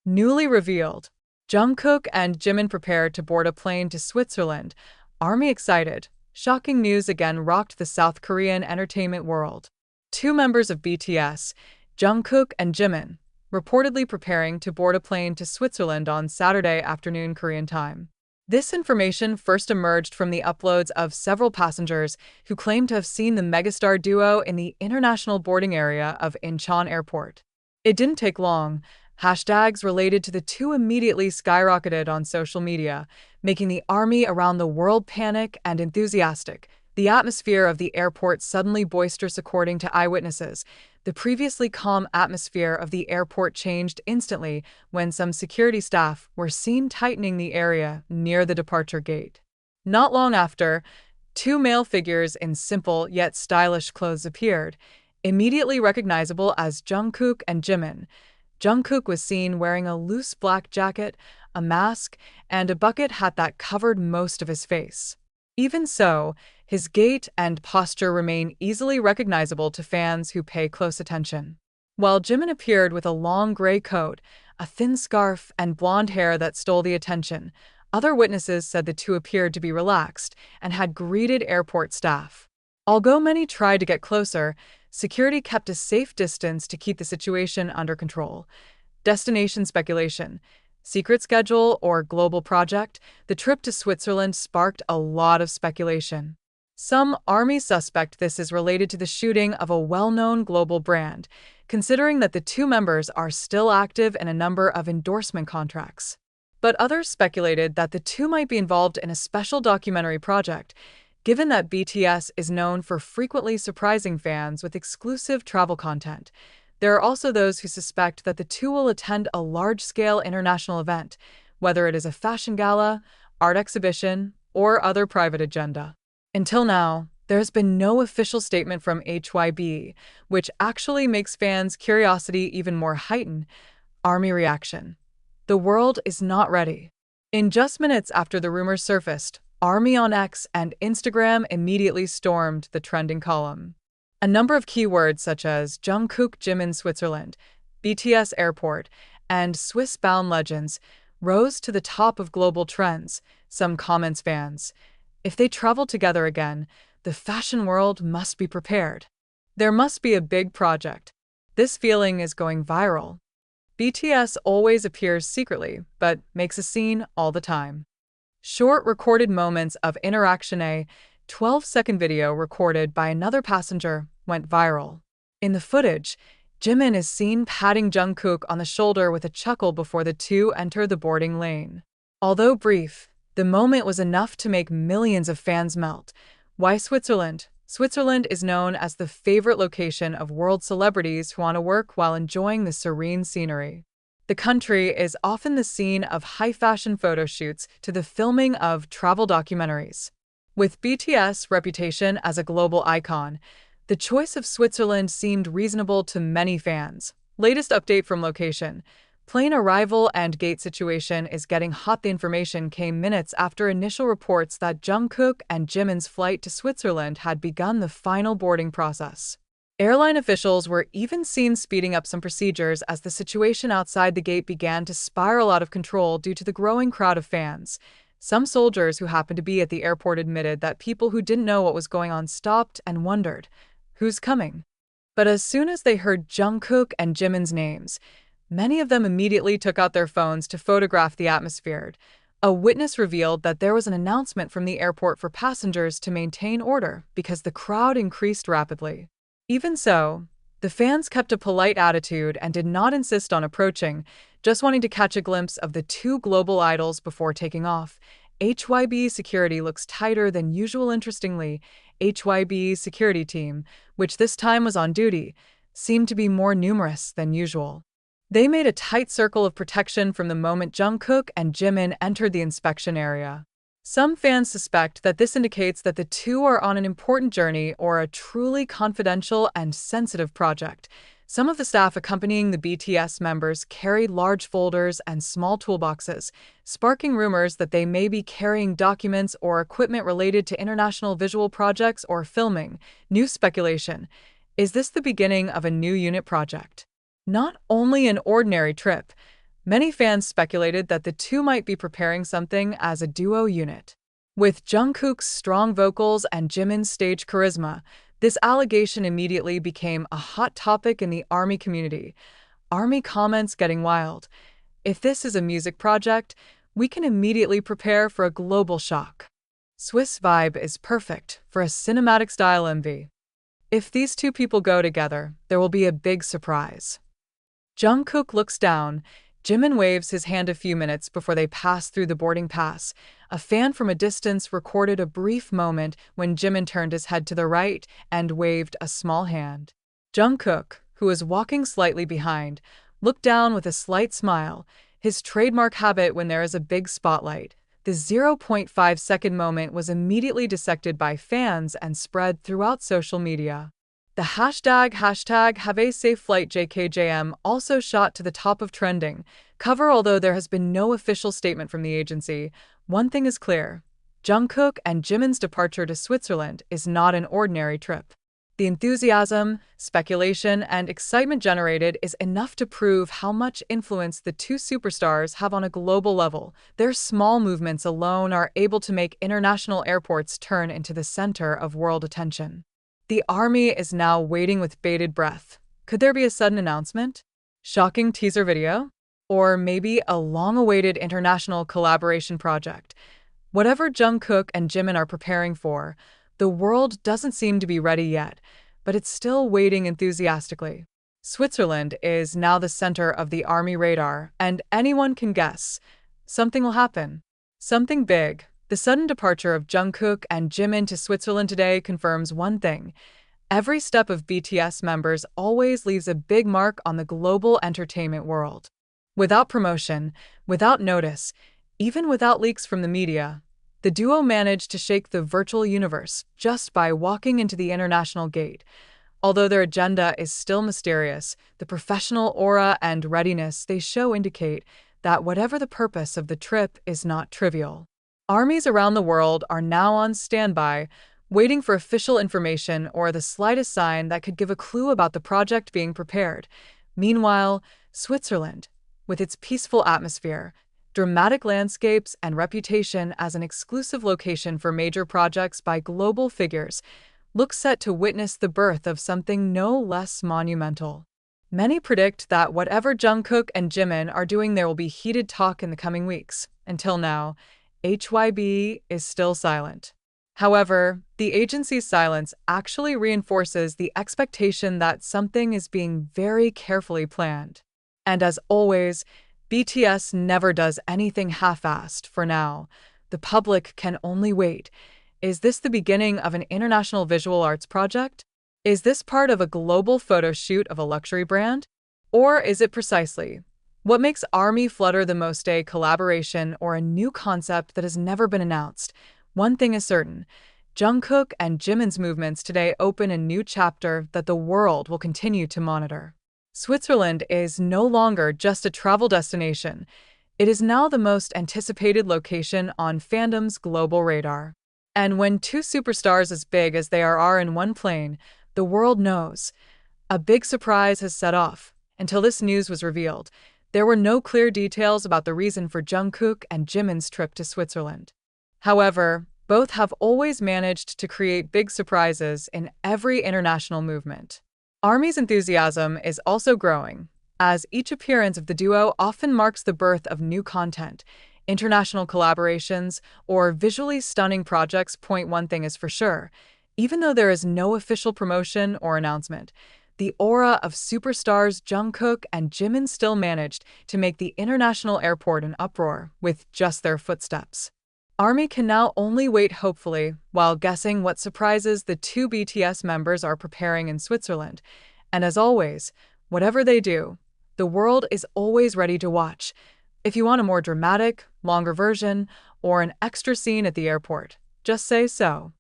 Newly revealed. Jungkook and Jimin prepare to board a plane to Switzerland. Army excited. Shocking news again rocked the South Korean entertainment world. Two members of BTS, Jungkook and Jimin, reportedly preparing to board a plane to Switzerland on Saturday afternoon Korean time. This information first emerged from the uploads of several passengers who claimed to have seen the megastar duo in the international boarding area of Incheon Airport. It didn't take long. Hashtags related to the two immediately skyrocketed on social media, making the army around the world panic and enthusiastic. The atmosphere of the airport suddenly boisterous according to eyewitnesses. The previously calm atmosphere of the airport changed instantly when some security staff were seen tightening the area near the departure gate. Not long after, two male figures in simple yet stylish clothes appeared, immediately recognizable as Jungkook and Jimin. Jungkook was seen wearing a loose black jacket, a mask, and a bucket hat that covered most of his face. Even so, his gait and posture remain easily recognizable to fans who pay close attention. While Jimin appeared with a long gray coat, a thin scarf, and blonde hair that stole the attention, other witnesses said the two appeared to be relaxed and had greeted airport staff. Although many tried to get closer, security kept a safe distance to keep the situation under control. Destination speculation. Secret schedule or global project, the trip to Switzerland sparked a lot of speculation. Some army suspect this is related to the shooting of a well-known global brand, considering that the two members are still active in a number of endorsement contracts. But others speculated that the two might be involved in a special documentary project, given that BTS is known for frequently surprising fans with exclusive travel content. There are also those who suspect that the two will attend a large-scale international event, whether it is a fashion gala, art exhibition, or other private agenda. Until now, there has been no official statement from HYB, which actually makes fans' curiosity even more heightened. Army reaction. The world is not ready. In just minutes after the rumors surfaced, Army on X and Instagram immediately stormed the trending column. A number of keywords such as Jungkook Jimin Switzerland, BTS Airport, and Swiss-bound legends rose to the top of global trends. Some comments fans. If they travel together again, the fashion world must be prepared. There must be a big project. This feeling is going viral. BTS always appears secretly, but makes a scene all the time. Short recorded moments of interaction. A 12-second video recorded by another passenger went viral. In the footage, Jimin is seen patting Jungkook on the shoulder with a chuckle before the two enter the boarding lane. Although brief, the moment was enough to make millions of fans melt. Why Switzerland? Switzerland is known as the favorite location of world celebrities who want to work while enjoying the serene scenery. The country is often the scene of high-fashion photo shoots to the filming of travel documentaries. With BTS' reputation as a global icon, the choice of Switzerland seemed reasonable to many fans. Latest update from location. Plane arrival and gate situation is getting hot. The information came minutes after initial reports that Jungkook and Jimin's flight to Switzerland had begun the final boarding process. Airline officials were even seen speeding up some procedures as the situation outside the gate began to spiral out of control due to the growing crowd of fans. Some soldiers who happened to be at the airport admitted that people who didn't know what was going on stopped and wondered, who's coming? But as soon as they heard Jungkook and Jimin's names, many of them immediately took out their phones to photograph the atmosphere. A witness revealed that there was an announcement from the airport for passengers to maintain order because the crowd increased rapidly. Even so, the fans kept a polite attitude and did not insist on approaching, just wanting to catch a glimpse of the two global idols before taking off. HYB security looks tighter than usual. Interestingly, HYB's security team, which this time was on duty, seemed to be more numerous than usual. They made a tight circle of protection from the moment Jungkook and Jimin entered the inspection area. Some fans suspect that this indicates that the two are on an important journey or a truly confidential and sensitive project. Some of the staff accompanying the BTS members carried large folders and small toolboxes, sparking rumors that they may be carrying documents or equipment related to international visual projects or filming. New speculation. Is this the beginning of a new unit project? Not only an ordinary trip, Many fans speculated that the two might be preparing something as a duo unit. With Jungkook's strong vocals and Jimin's stage charisma, this allegation immediately became a hot topic in the ARMY community. ARMY comments getting wild. If this is a music project, we can immediately prepare for a global shock. Swiss vibe is perfect for a cinematic style MV. If these two people go together, there will be a big surprise. Jungkook looks down. Jimin waves his hand a few minutes before they pass through the boarding pass. A fan from a distance recorded a brief moment when Jimin turned his head to the right and waved a small hand. Jungkook, who was walking slightly behind, looked down with a slight smile, his trademark habit when there is a big spotlight. The 0.5-second moment was immediately dissected by fans and spread throughout social media. The hashtag have a safe flight JKJM also shot to the top of trending cover. Although there has been no official statement from the agency, one thing is clear: Jungkook and Jimin's departure to Switzerland is not an ordinary trip. The enthusiasm, speculation, and excitement generated is enough to prove how much influence the two superstars have on a global level. Their small movements alone are able to make international airports turn into the center of world attention. The ARMY is now waiting with bated breath. Could there be a sudden announcement? Shocking teaser video? Or maybe a long-awaited international collaboration project? Whatever Jungkook and Jimin are preparing for, the world doesn't seem to be ready yet, but it's still waiting enthusiastically. Switzerland is now the center of the ARMY radar, and anyone can guess. Something will happen. Something big. The sudden departure of Jungkook and Jimin to Switzerland today confirms one thing: every step of BTS members always leaves a big mark on the global entertainment world. Without promotion, without notice, even without leaks from the media, the duo managed to shake the virtual universe just by walking into the international gate. Although their agenda is still mysterious, the professional aura and readiness they show indicate that whatever the purpose of the trip is not trivial. Armies around the world are now on standby, waiting for official information or the slightest sign that could give a clue about the project being prepared. Meanwhile, Switzerland, with its peaceful atmosphere, dramatic landscapes, and reputation as an exclusive location for major projects by global figures, looks set to witness the birth of something no less monumental. Many predict that whatever Jungkook and Jimin are doing, there will be heated talk in the coming weeks. Until now, HYB is still silent. However, the agency's silence actually reinforces the expectation that something is being very carefully planned. And as always, BTS never does anything half-assed. For now, the public can only wait. Is this the beginning of an international visual arts project? Is this part of a global photo shoot of a luxury brand? Or is it precisely what makes ARMY flutter the most: a collaboration or a new concept that has never been announced? One thing is certain: Jungkook and Jimin's movements today open a new chapter that the world will continue to monitor. Switzerland is no longer just a travel destination. It is now the most anticipated location on fandom's global radar. And when two superstars as big as they are in one plane, the world knows a big surprise has set off. Until this news was revealed, there were no clear details about the reason for Jungkook and Jimin's trip to Switzerland. However, both have always managed to create big surprises in every international movement. ARMY's enthusiasm is also growing, as each appearance of the duo often marks the birth of new content, international collaborations, or visually stunning projects. One thing is for sure: even though there is no official promotion or announcement, the aura of superstars Jungkook and Jimin still managed to make the international airport an uproar with just their footsteps. ARMY can now only wait hopefully while guessing what surprises the two BTS members are preparing in Switzerland. And as always, whatever they do, the world is always ready to watch. If you want a more dramatic, longer version, or an extra scene at the airport, just say so.